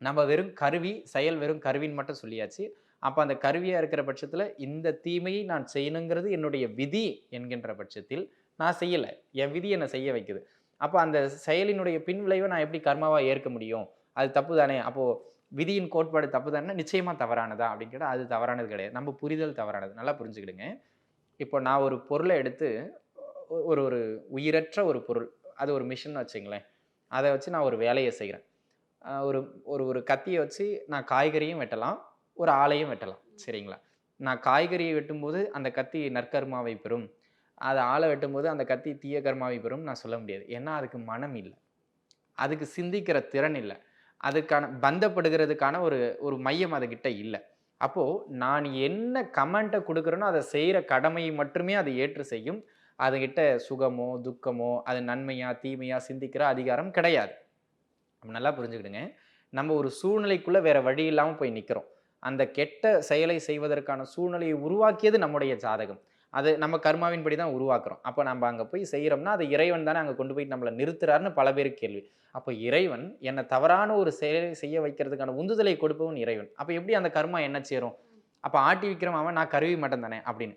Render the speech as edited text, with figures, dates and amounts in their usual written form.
நம்ம வெறும் கருவி, செயல் வெறும் கருவின்னு மட்டும் சொல்லியாச்சு. அப்ப அந்த கருவியா இருக்கிற பட்சத்தில, இந்த தீமையை நான் செய்யணுங்கிறது என்னுடைய விதி என்கின்ற பட்சத்தில், நான் செய்யல. என் விதி என்ன செய்ய வைக்குது. அப்ப அந்த செயலினுடைய பின்விளைவ நான் எப்படி கர்மாவா ஏற்க முடியும்? அது தப்பு தானே! அப்போ விதியின் கோட்பாடு தப்பு தானே, நிச்சயமா தவறானதா? அப்படின்னு கேட்டா, அது தவறானது கிடையாது. நம்ம புரிதல் தவறானது. நல்லா புரிஞ்சுக்கிடுங்க. இப்போ நான் ஒரு பொருள எடுத்து ஒரு ஒரு உயிரற்ற ஒரு பொருள். அது ஒரு மிஷின்னு வச்சுக்கங்களேன். அத வச்சு நான் ஒரு வேலைய செய்றேன். ஒரு ஒரு ஒரு கத்திய வச்சு நான் காய்கறியும் வெட்டலாம். ஒரு ஆளையும் வெட்டலாம். சரிங்களா? நான் காய்கறிய வெட்டும்போது அந்த கத்தி நற்கர்மாவை பெறும். அது ஆள வெட்டும்போது அந்த கத்தி தீய கர்மாவை பெறும் நான் சொல்ல முடியாது. ஏன்னா அதுக்கு மனம் இல்ல. அதுக்கு சிந்திக்கிற திறன் இல்ல. அதுக்கான பந்தப்படுகிறதுக்கான ஒரு ஒரு மையம் அதுகிட்ட இல்ல. அப்போ நான் என்ன கமெண்ட்ட குடுக்குறேனோ, அத செய்ற கடமையை மட்டுமே அது ஏற்று செய்யும். அதுகிட்ட சுகமோ, துக்கமோ, அது நன்மையா, தீமையா சிந்திக்கிற அதிகாரம் கிடையாது. நல்லா புரிஞ்சுக்கிடுங்க. நம்ம ஒரு சூழ்நிலைக்குள்ள வேற வழி இல்லாம போய் நிக்கிறோம். அந்த கெட்ட செயலை செய்வதற்கான சூழ்நிலையை உருவாக்கியது நம்முடைய ஜாதகம். அது நம்ம கர்மாவின்படி தான் உருவாக்குறோம். அப்ப நம்ப அங்க போய் செய்றோம்னா, அது இறைவன் தானே அங்க கொண்டு போய் நம்மள நிறுத்துறார்ன்னு பல பேருக்கு கேள்வி. அப்ப இறைவன் என்ன தவறான ஒரு செயலை செய்ய வைக்கிறதுக்கான உந்துதலை கொடுப்பவன் இறைவன். அப்ப எப்படி அந்த கர்மா என்ன சேரும்? அப்ப ஆட்டி விக்கிறவன் அவன், நான் கருவி மட்டும் தானே அப்படின்னு.